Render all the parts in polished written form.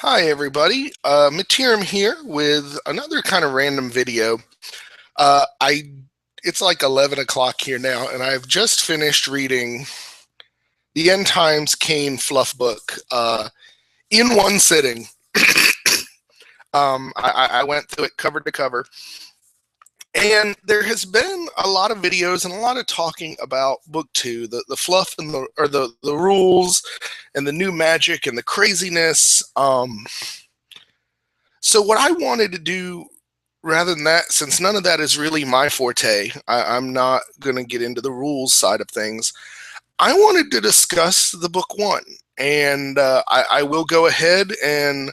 Hi everybody, Mittierim here with another kind of random video. I It's like 11 o'clock here now, and I've just finished reading the End Times Khaine Fluff book in one sitting. I went through it cover to cover, and there has been a lot of videos and a lot of talking about book two, the fluff and the rules and the new magic and the craziness. So what I wanted to do, rather than that, since none of that is really my forte, I'm not going to get into the rules side of things. I wanted to discuss the book one, and I will go ahead and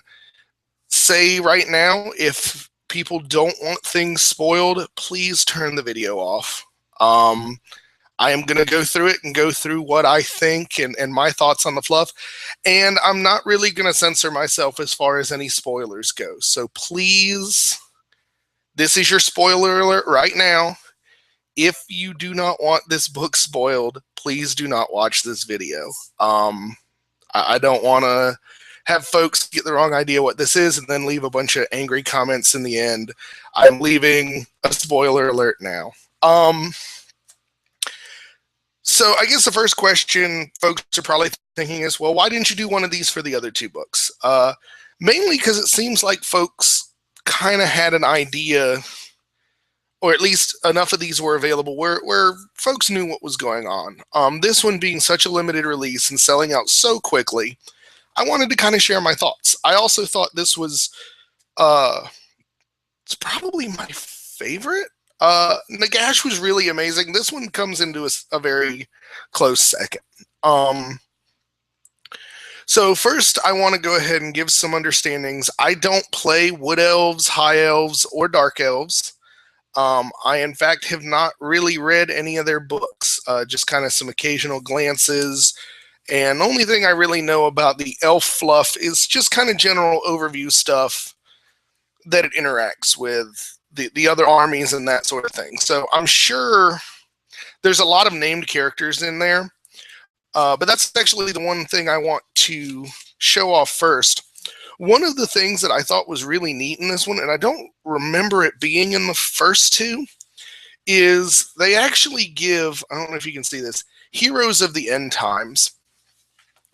say right now, if people don't want things spoiled, please turn the video off. I am going to go through it and go through what I think and my thoughts on the fluff. And I'm not really going to censor myself as far as any spoilers go. So please, this is your spoiler alert right now. If you do not want this book spoiled, please do not watch this video. I don't want to have folks get the wrong idea what this is and then leave a bunch of angry comments in the end. I'm leaving a spoiler alert now. So I guess the first question folks are probably thinking is, well, why didn't you do one of these for the other two books? Mainly because it seems like folks kind of had an idea, or at least enough of these were available where folks knew what was going on. This one being such a limited release and selling out so quickly, I wanted to kind of share my thoughts. I also thought this was it's probably my favorite. Nagash was really amazing. This one comes into a very close second. So first, I want to go ahead and give some understandings. I don't play Wood Elves, High Elves, or Dark Elves. I, in fact, have not really read any of their books, just kind of some occasional glances. And the only thing I really know about the elf fluff is just kind of general overview stuff that it interacts with the other armies and that sort of thing. So I'm sure there's a lot of named characters in there. But that's actually the one thing I want to show off first. One of the things that I thought was really neat in this one, and I don't remember it being in the first two, is they actually give, I don't know if you can see this, Heroes of the End Times.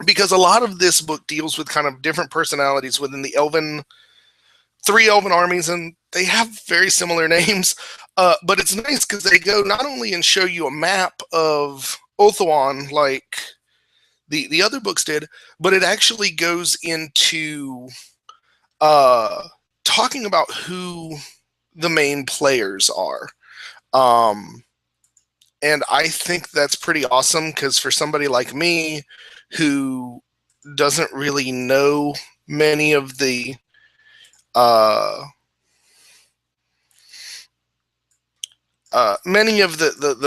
Because a lot of this book deals with kind of different personalities within the three Elven armies, and they have very similar names. But it's nice because they go not only and show you a map of Othuan like the other books did, but it actually goes into talking about who the main players are. And I think that's pretty awesome because for somebody like me who doesn't really know many of the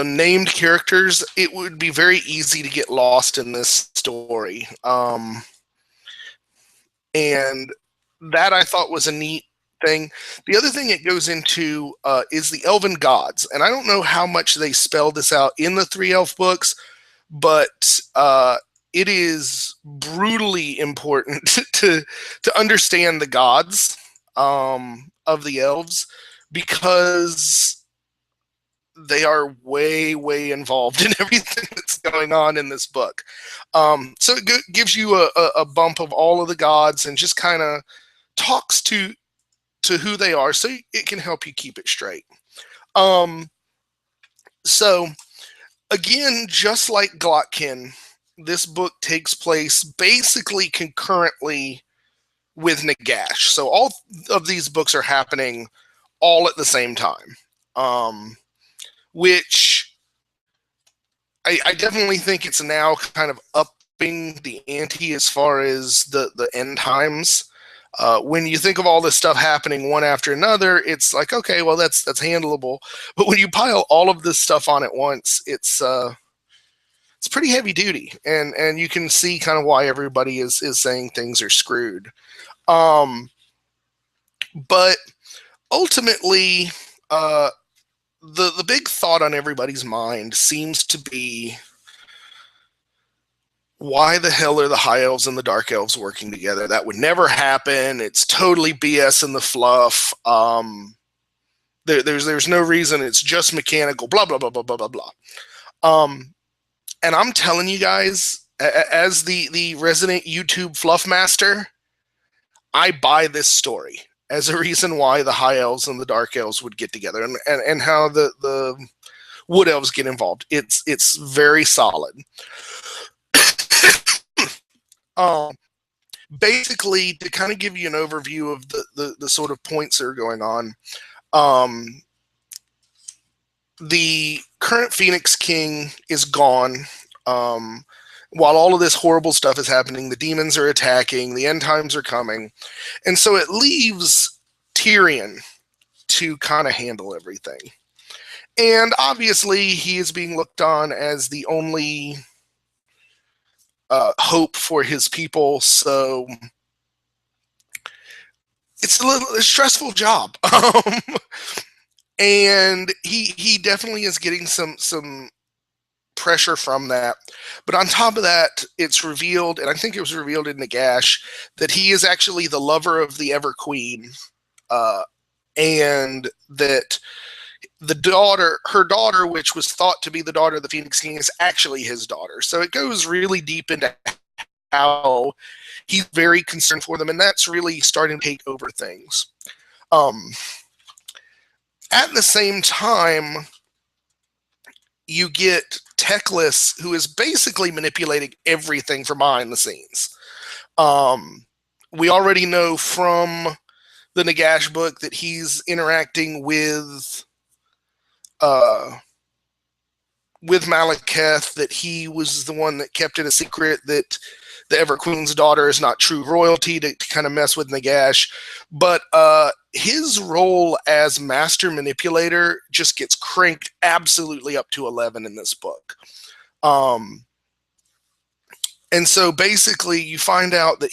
named characters, it would be very easy to get lost in this story. And that I thought was a neat thing. The other thing it goes into is the Elven gods. And I don't know how much they spell this out in the three elf books, but it is brutally important to understand the gods of the elves, because they are way, way involved in everything that's going on in this book. So it gives you a bump of all of the gods and just kind of talks to who they are, so it can help you keep it straight. So again, just like Glotkin, this book takes place basically concurrently with Nagash. So all of these books are happening all at the same time. Which I definitely think it's now kind of upping the ante as far as the end times. When you think of all this stuff happening one after another, it's like, okay, well, that's handleable. But when you pile all of this stuff on at once, it's pretty heavy duty, and you can see kind of why everybody is saying things are screwed. But ultimately, the big thought on everybody's mind seems to be why the hell are the High Elves and the Dark Elves working together? That would never happen. It's totally BS in the fluff. There's no reason. It's just mechanical. Blah blah blah blah blah blah blah. And I'm telling you guys, as the resident YouTube fluff master, I buy this story as a reason why the High Elves and the Dark Elves would get together, and how the Wood Elves get involved. It's very solid. Basically, to kind of give you an overview of the sort of points that are going on, the current Phoenix King is gone. While all of this horrible stuff is happening, the demons are attacking, the end times are coming, and so it leaves Tyrion to kind of handle everything. And obviously, he is being looked on as the only hope for his people, so it's a stressful job. And he definitely is getting some pressure from that. But on top of that, it's revealed, and I think it was revealed in Nagash, that he is actually the lover of the Ever Queen, and that her daughter, which was thought to be the daughter of the Phoenix King, is actually his daughter. So it goes really deep into how he's very concerned for them, and that's really starting to take over things. At the same time, you get Teclis, who is basically manipulating everything from behind the scenes. We already know from the Nagash book that he's interacting with Malekith, that he was the one that kept it a secret that the Ever Queen's daughter is not true royalty, to kind of mess with Nagash. But his role as master manipulator just gets cranked absolutely up to 11 in this book. And so basically you find out that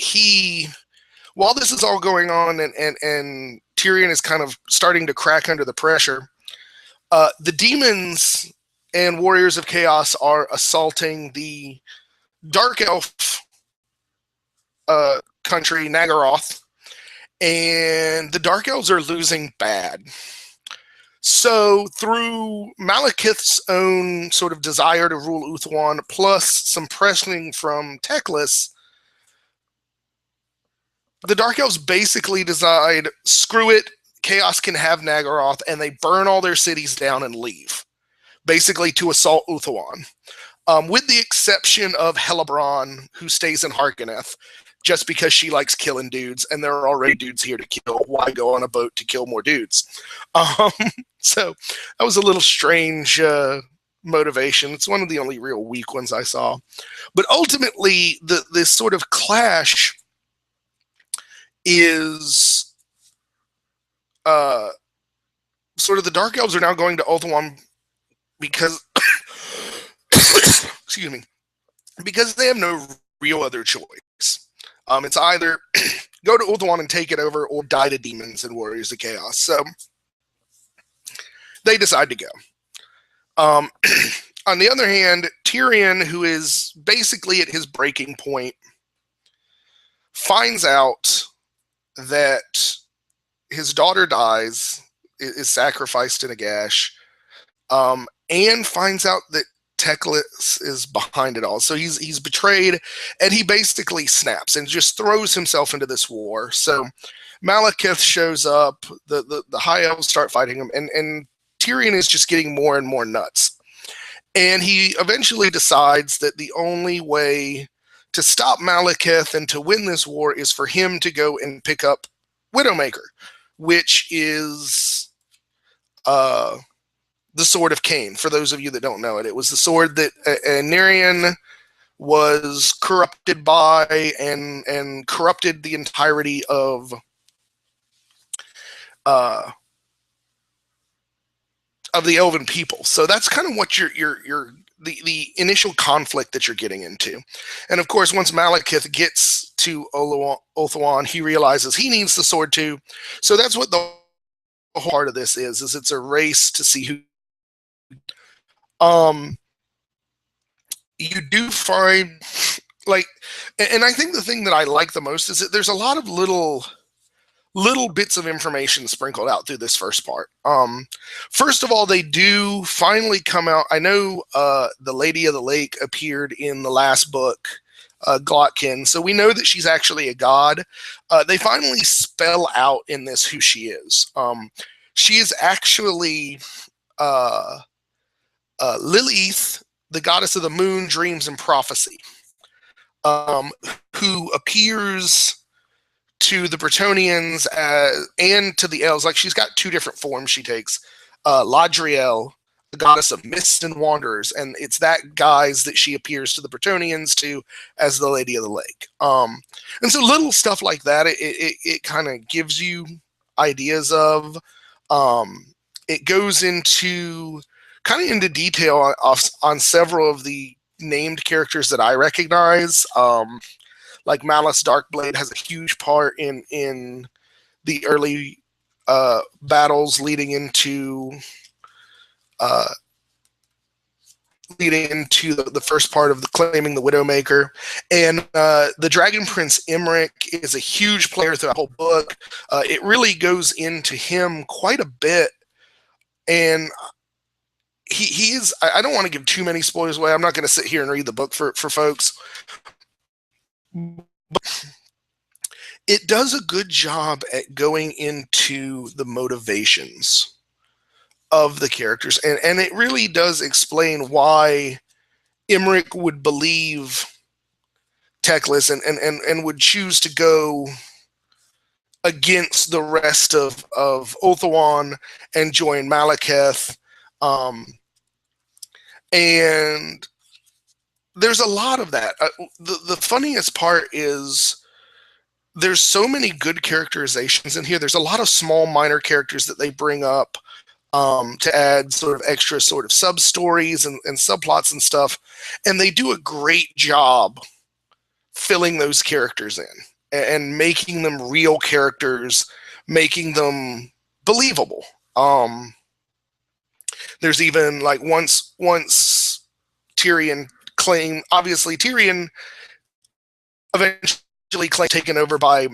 while this is all going on and Tyrion is kind of starting to crack under the pressure, the demons and warriors of chaos are assaulting the Dark Elf country, Nagaroth, and the Dark Elves are losing bad. So through Malekith's own sort of desire to rule Uthwan, plus some pressing from Teclis, the Dark Elves basically decide, screw it, Chaos can have Nagaroth, and they burn all their cities down and leave, basically to assault Uthwan. With the exception of Hellebrand, who stays in Harkonneth, just because she likes killing dudes, and there are already dudes here to kill. Why go on a boat to kill more dudes? So that was a little strange motivation. It's one of the only real weak ones I saw. But ultimately, this sort of clash is sort of the Dark Elves are now going to Ulthuan because excuse me, because they have no real other choice. It's either go to Ulthuan and take it over, or die to demons and warriors of chaos. So they decide to go. On the other hand, Tyrion, who is basically at his breaking point, finds out that his daughter dies, is sacrificed in Nagash, and finds out that Teclis is behind it all. So he's betrayed, and he basically snaps and just throws himself into this war. So Malekith shows up, the High Elves start fighting him, and Tyrion is just getting more and more nuts. And he eventually decides that the only way to stop Malekith and to win this war is for him to go and pick up Widowmaker, which is the Sword of Khaine. For those of you that don't know it, it was the sword that Nerion was corrupted by and corrupted the entirety of the Elven people. So that's kind of what the initial conflict that you're getting into. And of course, once Malekith gets to Ulthuan, he realizes he needs the sword too. So that's what the whole part of this is it's a race to see who. You do find like, and I think the thing that I like the most is that there's a lot of little bits of information sprinkled out through this first part. First of all, they do finally come out. I know the Lady of the Lake appeared in the last book, Glotkin, so we know that she's actually a god. They finally spell out in this who she is. She is actually Lilith, the goddess of the moon, dreams, and prophecy, who appears to the Bretonnians and to the elves. Like, she's got two different forms she takes. Ladriel, the goddess of mists and wanderers, and it's that guise that she appears to the Bretonnians to as the Lady of the Lake. And so little stuff like that, it kind of gives you ideas of. It goes into kind of into detail on several of the named characters that I recognize. Like Malice Darkblade has a huge part in the early battles leading into the first part of the claiming the Widowmaker. And the Dragon Prince Imric is a huge player throughout the whole book. It really goes into him quite a bit. And he is, I don't want to give too many spoilers away. I'm not going to sit here and read the book for folks. But it does a good job at going into the motivations of the characters. And it really does explain why Imric would believe Teclis and would choose to go against the rest of Ulthuan and join Malekith. And there's a lot of that. The funniest part is there's so many good characterizations in here. There's a lot of small minor characters that they bring up to add sort of extra sort of sub-stories and subplots and stuff. And they do a great job filling those characters in and making them real characters, making them believable. There's even like once Tyrion claimed, obviously Tyrion eventually claimed taken over by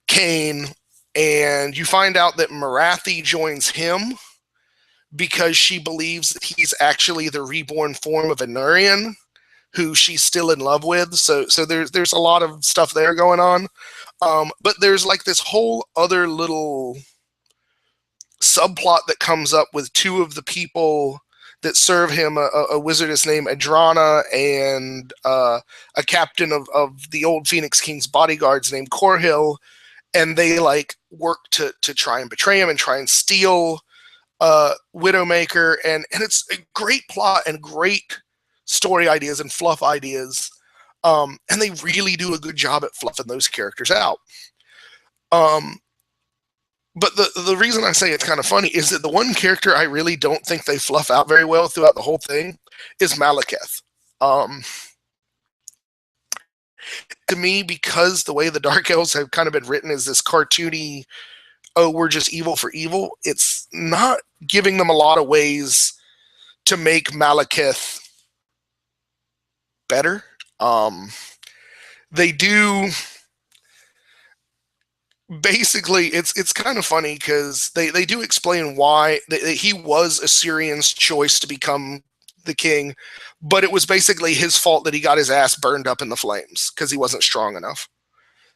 Khaine, and you find out that Marathi joins him because she believes that he's actually the reborn form of Anurian, who she's still in love with. So there's a lot of stuff there going on. But there's like this whole other little subplot that comes up with two of the people that serve him, a wizardess named Adrana and a captain of the old Phoenix King's bodyguards named Corhill. And they like work to try and betray him and try and steal Widowmaker. And it's a great plot and great story ideas and fluff ideas. And they really do a good job at fluffing those characters out. But the reason I say it's kind of funny is that the one character I really don't think they fluff out very well throughout the whole thing is Malekith. To me, because the way the Dark Elves have kind of been written as this cartoony, oh, we're just evil for evil, it's not giving them a lot of ways to make Malekith better. They do... Basically, it's kind of funny because they do explain why he was Assyrian's choice to become the king, but it was basically his fault that he got his ass burned up in the flames because he wasn't strong enough.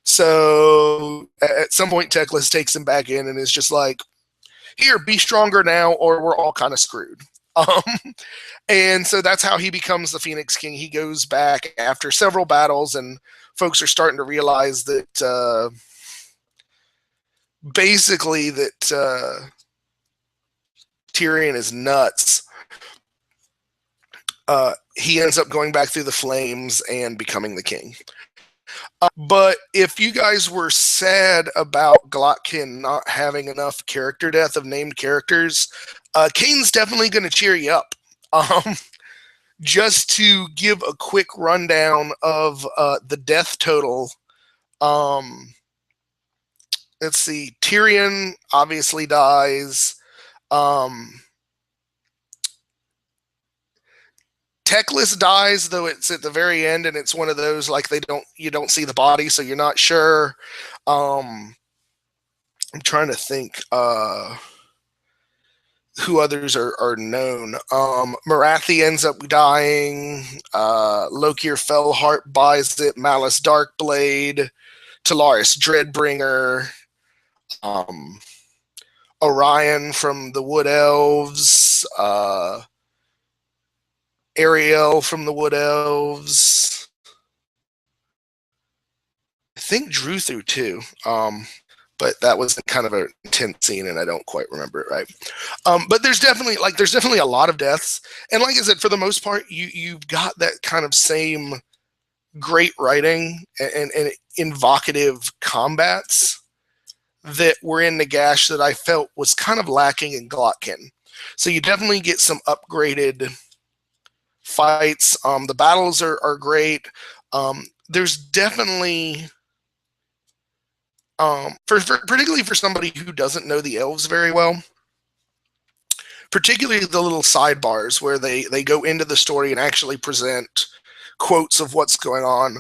So at some point, Teclis takes him back in and is just like, here, be stronger now or we're all kind of screwed. And so that's how he becomes the Phoenix King. He goes back after several battles, and folks are starting to realize that basically that Tyrion is nuts. He ends up going back through the flames and becoming the king. But if you guys were sad about Glotkin not having enough character depth of named characters, Khaine's definitely going to cheer you up. Just to give a quick rundown of the death total, let's see, Tyrion obviously dies. Teclis dies, though it's at the very end, and it's one of those like you don't see the body, so you're not sure. I'm trying to think who others are known. Marathi ends up dying. Lokir Fellheart buys it. Malice Darkblade, Talaris Dreadbringer, Orion from the Wood Elves, Ariel from the Wood Elves. I think Druthu too. But that was kind of an intense scene, and I don't quite remember it right. But there's definitely a lot of deaths, and like I said, for the most part, you've got that kind of same great writing and evocative combats that were in Nagash that I felt was kind of lacking in Glotkin. So you definitely get some upgraded fights. The battles are great. There's definitely particularly for somebody who doesn't know the elves very well, particularly the little sidebars where they go into the story and actually present quotes of what's going on,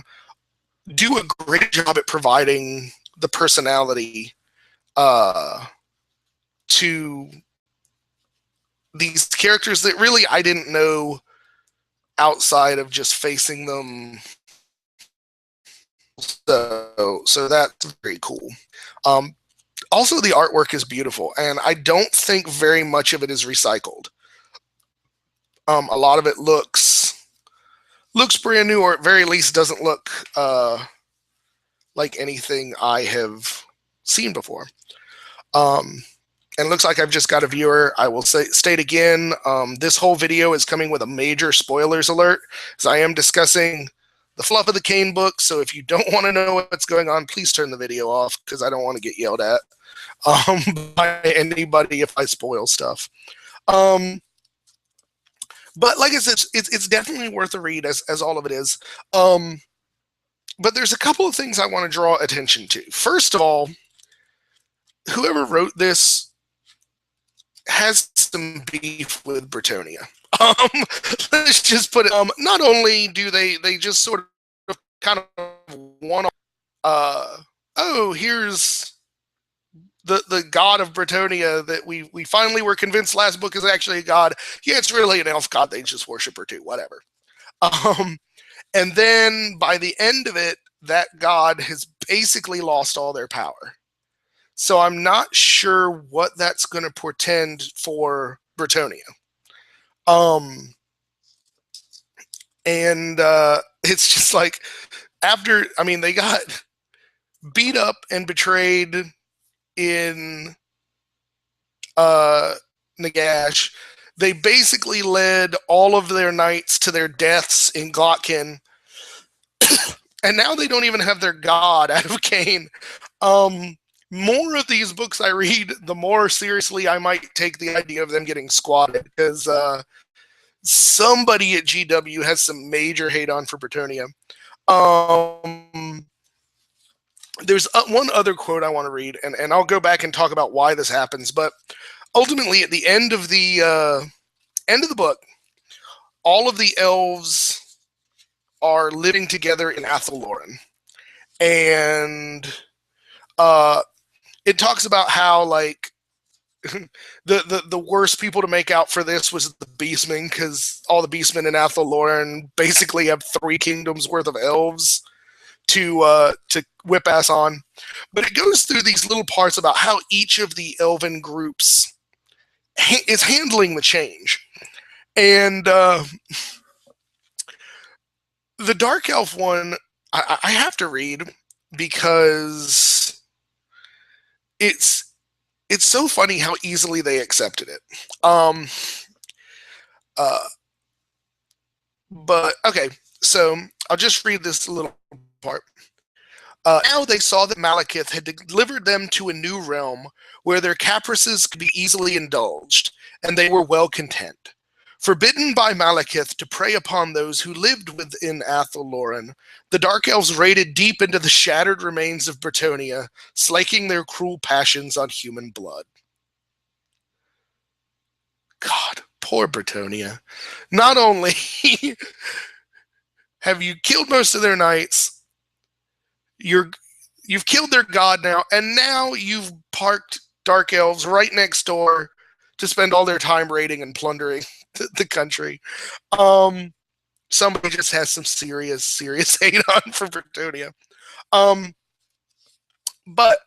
do a great job at providing the personality to these characters that really I didn't know outside of just facing them. So that's very cool. Also, the artwork is beautiful, and I don't think very much of it is recycled. A lot of it looks brand new, or at very least doesn't look like anything I have seen before. And it looks like I've just got a viewer. I will state again, this whole video is coming with a major spoilers alert, as I am discussing the Fluff of the Khaine book, so if you don't want to know what's going on, please turn the video off, because I don't want to get yelled at by anybody if I spoil stuff. But like I said, it's definitely worth a read, as all of it is. But there's a couple of things I want to draw attention to. First of all, whoever wrote this has some beef with Bretonnia. Let's just put it. Not only do they just sort of kind of want to, oh, here's the god of Bretonnia that we finally were convinced last book is actually a god. Yeah, it's really an elf god. They just worship her too. Whatever. And then by the end of it, that god has basically lost all their power. So I'm not sure what that's going to portend for Bretonnia. And it's just like, after, I mean, they got beat up and betrayed in Nagash. They basically led all of their knights to their deaths in Glotkin. And now they don't even have their god out of Khaine. More of these books I read, the more seriously I might take the idea of them getting squatted, because somebody at GW has some major hate on for Bretonnia. There's one other quote I want to read, and I'll go back and talk about why this happens. But ultimately, at the end of the book, all of the elves are living together in Athelloren, and it talks about how, like, the worst people to make out for this was the beastmen, because all the beastmen in Athelloren basically have 3 kingdoms worth of elves to whip ass on. But it goes through these little parts about how each of the elven groups is handling the change. And the Dark Elf one, I have to read, because it's so funny how easily they accepted it. But okay, so I'll just read this little part. Now they saw that Malekith had delivered them to a new realm where their caprices could be easily indulged, and they were well content. Forbidden by Malekith to prey upon those who lived within Athelloren, the Dark Elves raided deep into the shattered remains of Bretonnia, slaking their cruel passions on human blood. God, poor Bretonnia. Not only have you killed most of their knights, you've killed their god now, and now you've parked dark elves right next door to spend all their time raiding and plundering the country. Somebody just has some serious hate on for Bretonnia. But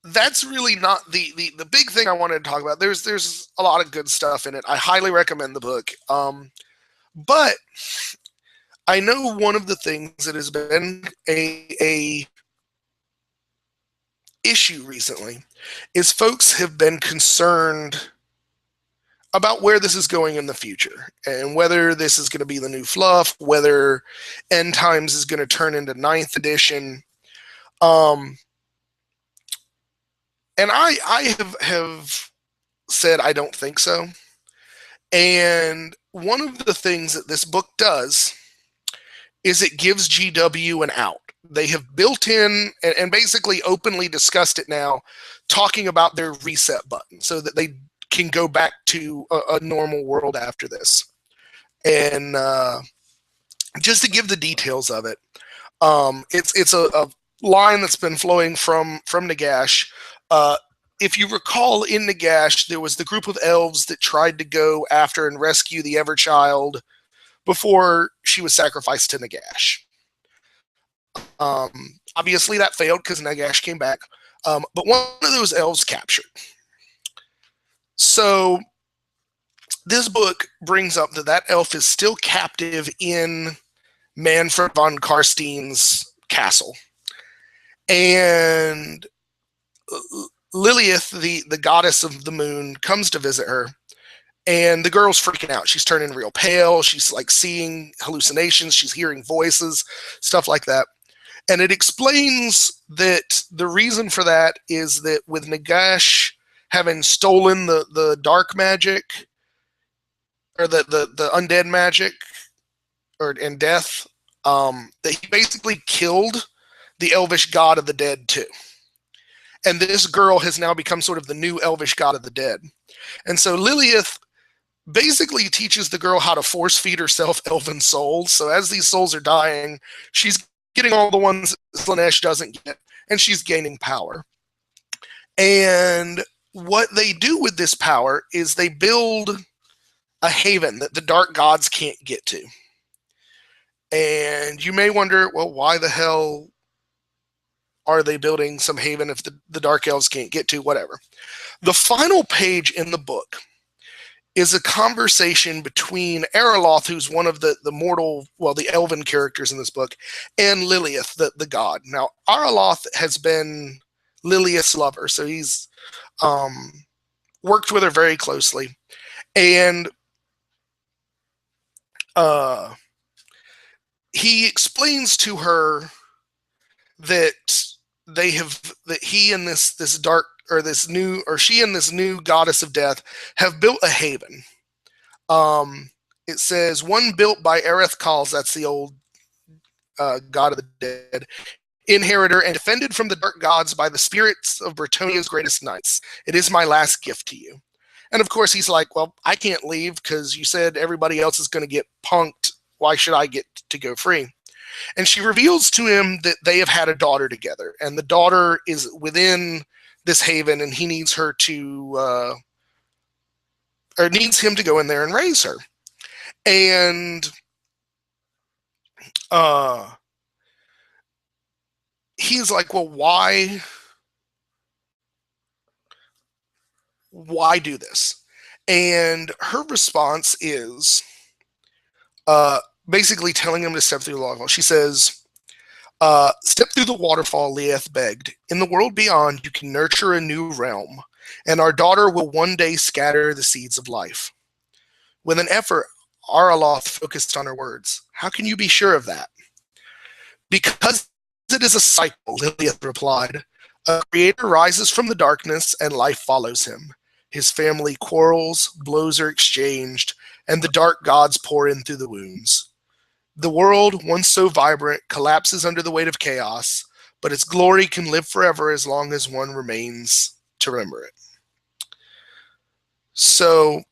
that's really not the big thing I wanted to talk about. There's a lot of good stuff in it. I highly recommend the book. But I know one of the things that has been a issue recently is folks have been concerned about where this is going in the future and whether this is going to be the new Fluff, whether End Times is going to turn into 9th edition. And I have said I don't think so. And one of the things that this book does is it gives GW an out. They have built in and basically openly discussed it now, talking about their reset button so that they can go back to a normal world after this. And just to give the details of it, it's a line that's been flowing from Nagash. If you recall, in Nagash, there was the group of elves that tried to go after and rescue the Everchild before she was sacrificed to Nagash. Obviously, that failed because Nagash came back. But one of those elves captured. So this book brings up that elf is still captive in Manfred von Karstein's castle. And Lilith, the goddess of the moon, comes to visit her. And the girl's freaking out. She's turning real pale. She's like seeing hallucinations. She's hearing voices, stuff like that. And it explains that the reason for that is that with Nagash having stolen the dark magic, or the undead magic, and death, that he basically killed the elvish god of the dead too. And this girl has now become sort of the new elvish god of the dead. And so Lilith basically teaches the girl how to force feed herself elven souls. So as these souls are dying, she's getting all the ones Slaanesh doesn't get, and she's gaining power. And what they do with this power is they build a haven that the dark gods can't get to. And you may wonder, well, why the hell are they building some haven if the dark elves can't get to? Whatever. The final page in the book is a conversation between Araloth, who's one of the elven characters in this book, and Lilith, the god. Now, Araloth has been Lilith's lover, so he's worked with her very closely. And he explains to her that he and she and this new goddess of death have built a haven. It says, one built by Aerith Calls, that's the old god of the dead, inheritor, and defended from the dark gods by the spirits of Bretonnia's greatest knights. It is my last gift to you. And of course he's like, well, I can't leave because you said everybody else is going to get punked. Why should I get to go free? And she reveals to him that they have had a daughter together, and the daughter is within this haven, and he needs her to, or needs him to go in there and raise her. And he's like, well, why do this? And her response is basically telling him to step through the waterfall. She says, step through the waterfall, Lilith begged. In the world beyond, you can nurture a new realm, and our daughter will one day scatter the seeds of life. With an effort, Araloth focused on her words. How can you be sure of that? Because it is a cycle, Lilith replied. A creator rises from the darkness, and life follows him. His family quarrels, blows are exchanged, and the dark gods pour in through the wounds. The world, once so vibrant, collapses under the weight of chaos, but its glory can live forever as long as one remains to remember it. So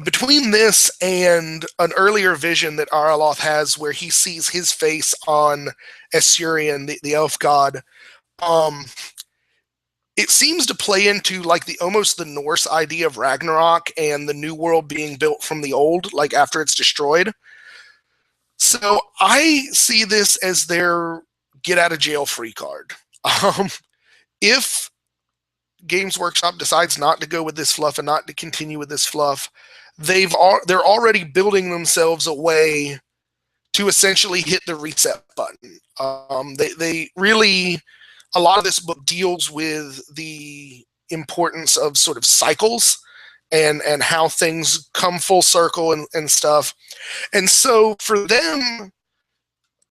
between this and an earlier vision that Araloth has where he sees his face on Essurian, the elf god, it seems to play into like almost the Norse idea of Ragnarok and the new world being built from the old, like after it's destroyed. So I see this as their get out of jail free card. If Games Workshop decides not to go with this fluff and not to continue with this fluff, they're already building themselves a way to essentially hit the reset button. They really, a lot of this book deals with the importance of sort of cycles and how things come full circle and stuff. And so for them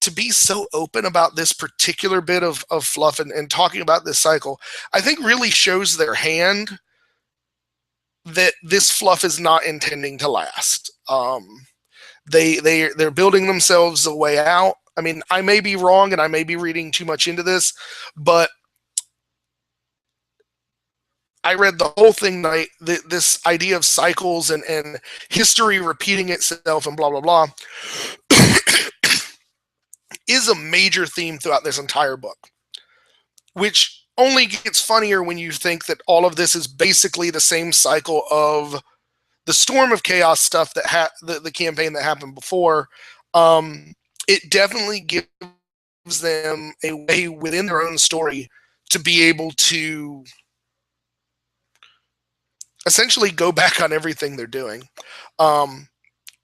to be so open about this particular bit of fluff and talking about this cycle, I think really shows their hand that this fluff is not intending to last. They're building themselves a way out. I mean, I may be wrong and I may be reading too much into this, but I read the whole thing tonight, this idea of cycles and history repeating itself and blah, blah, blah, is a major theme throughout this entire book, which only gets funnier when you think that all of this is basically the same cycle of the Storm of Chaos stuff that the campaign that happened before. It definitely gives them a way within their own story to be able to essentially go back on everything they're doing.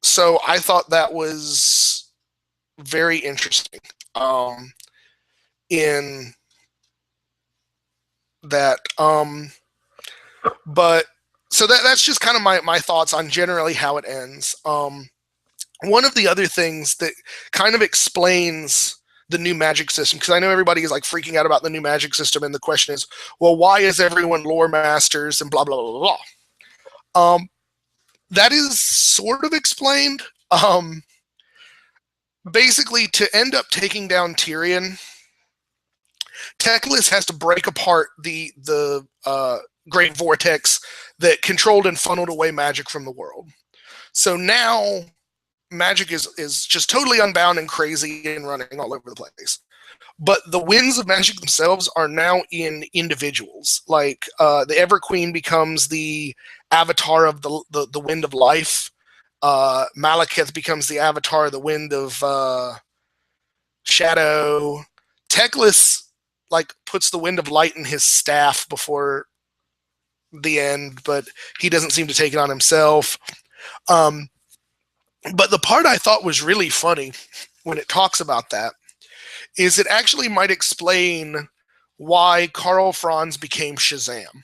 So I thought that was very interesting in that. But so that's just kind of my thoughts on generally how it ends. One of the other things that kind of explains the new magic system, because I know everybody is like freaking out about the new magic system, and the question is, well, why is everyone lore masters and blah, blah, blah, blah, blah. That is sort of explained. Basically, to end up taking down Tyrion, Teclis has to break apart the great vortex that controlled and funneled away magic from the world. So now magic is just totally unbound and crazy and running all over the place. But the winds of magic themselves are now in individuals. Like the Ever Queen becomes the avatar of the wind of life. Malekith becomes the avatar of the wind of shadow. Teclis like puts the wind of light in his staff before the end, but he doesn't seem to take it on himself. But the part I thought was really funny when it talks about that is it actually might explain why Karl Franz became Shazam.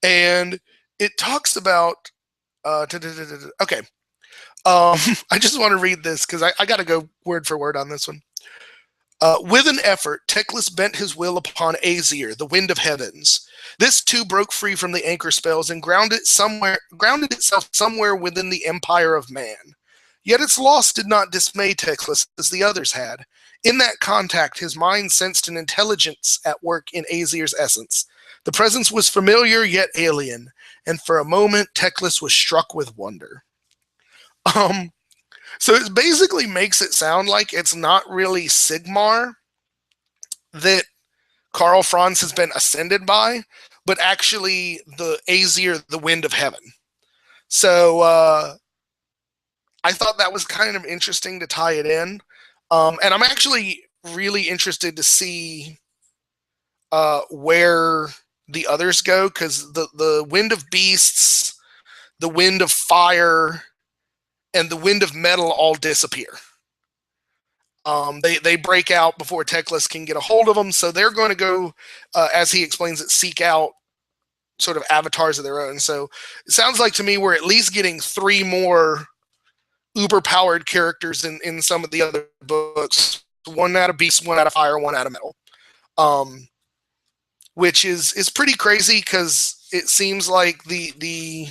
And it talks about okay. I just want to read this because I got to go word for word on this one. With an effort, Teclis bent his will upon Aesir, the wind of heavens. This too broke free from the anchor spells and grounded itself somewhere within the empire of man. Yet its loss did not dismay Teclis as the others had. In that contact, his mind sensed an intelligence at work in Aesir's essence. The presence was familiar yet alien, and for a moment, Teclis was struck with wonder. So it basically makes it sound like it's not really Sigmar that Karl Franz has been ascended by, but actually the Aesir, the wind of heaven. So I thought that was kind of interesting to tie it in. And I'm actually really interested to see where the others go, because the wind of beasts, the wind of fire, and the wind of metal all disappear. They break out before Teclis can get a hold of them, so they're going to go, as he explains it, seek out sort of avatars of their own. So it sounds like to me we're at least getting 3 more uber-powered characters in some of the other books. 1 out of beast, 1 out of fire, 1 out of metal. Which is pretty crazy, because it seems like the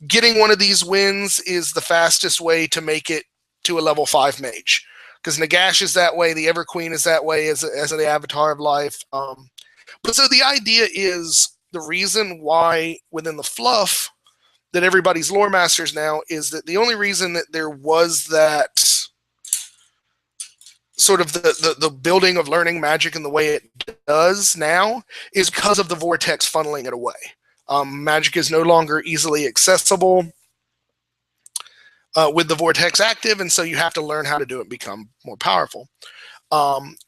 getting one of these wins is the fastest way to make it to a level 5 mage. Because Nagash is that way, the Ever Queen is that way as the avatar of life. But so the idea is, the reason why within the fluff that everybody's lore masters now is that the only reason that there was that sort of the building of learning magic in the way it does now is because of the vortex funneling it away. Magic is no longer easily accessible with the vortex active, and so you have to learn how to do it and become more powerful.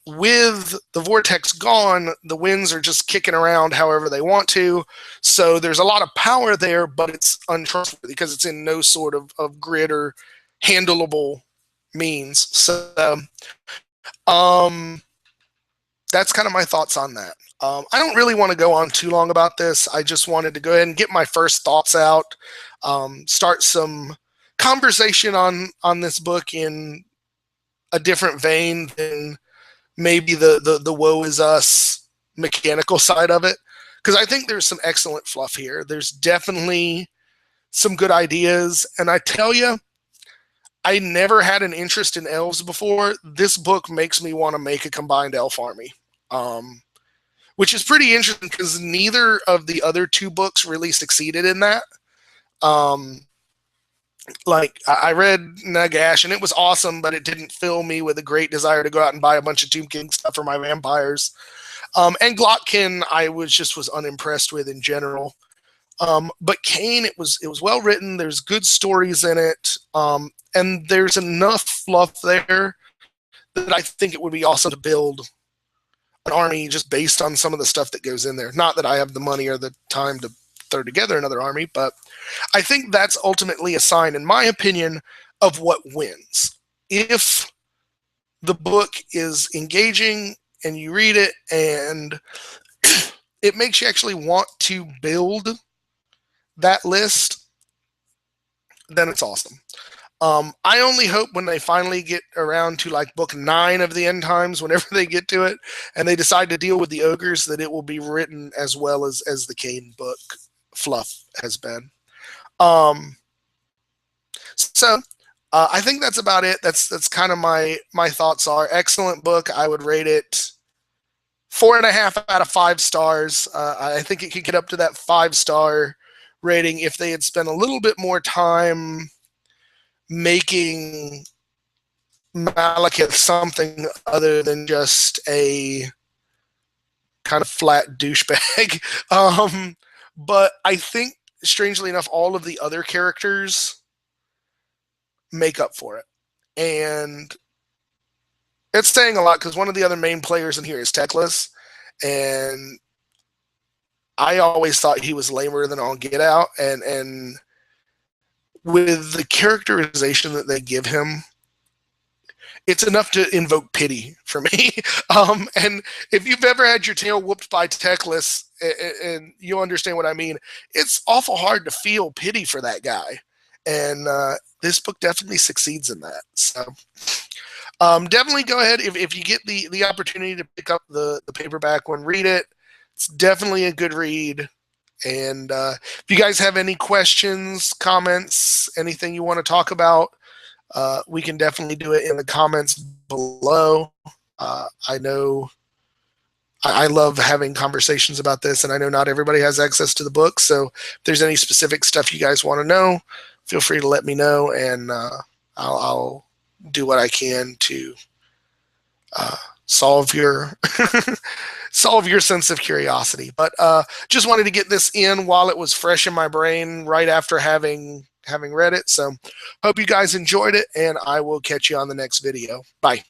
With the vortex gone, the winds are just kicking around however they want to, so there's a lot of power there, but it's untrustworthy because it's in no sort of grid or handleable means. So that's kind of my thoughts on that. I don't really want to go on too long about this. I just wanted to go ahead and get my first thoughts out, start some conversation on this book in a different vein than maybe the woe is us mechanical side of it, because I think there's some excellent fluff here. There's definitely some good ideas, and I tell you, I never had an interest in elves before. This book makes me want to make a combined elf army, which is pretty interesting because neither of the other two books really succeeded in that. Like, I read Nagash, and it was awesome, but it didn't fill me with a great desire to go out and buy a bunch of Tomb King stuff for my vampires. And Glotkin, I was unimpressed with in general. But Khaine, it was well written. There's good stories in it, and there's enough fluff there that I think it would be awesome to build an army just based on some of the stuff that goes in there. Not that I have the money or the time to throw together another army, but I think that's ultimately a sign, in my opinion, of what wins. If the book is engaging and you read it and it makes you actually want to build that list, then it's awesome. I only hope when they finally get around to like book 9 of the End Times, whenever they get to it, and they decide to deal with the ogres, that it will be written as well as the Khaine book fluff has been. So I think that's about it. That's kind of my thoughts are. Excellent book. I would rate it 4.5 out of 5 stars. I think it could get up to that 5-star rating if they had spent a little bit more time making Malekith something other than just a kind of flat douchebag. But I think, strangely enough, all of the other characters make up for it. And it's saying a lot because one of the other main players in here is Teclis, and I always thought he was lamer than all get out, and with the characterization that they give him, it's enough to invoke pity for me. And if you've ever had your tail whooped by Teclis, and you'll understand what I mean, it's awful hard to feel pity for that guy. And this book definitely succeeds in that. So definitely go ahead. If you get the opportunity to pick up the paperback one, read it. It's definitely a good read. And if you guys have any questions, comments, anything you want to talk about, we can definitely do it in the comments below. I know I love having conversations about this, and I know not everybody has access to the book, so if there's any specific stuff you guys want to know, feel free to let me know, and I'll do what I can to solve your solve your sense of curiosity. But just wanted to get this in while it was fresh in my brain right after having read it. So hope you guys enjoyed it, and I will catch you on the next video. Bye.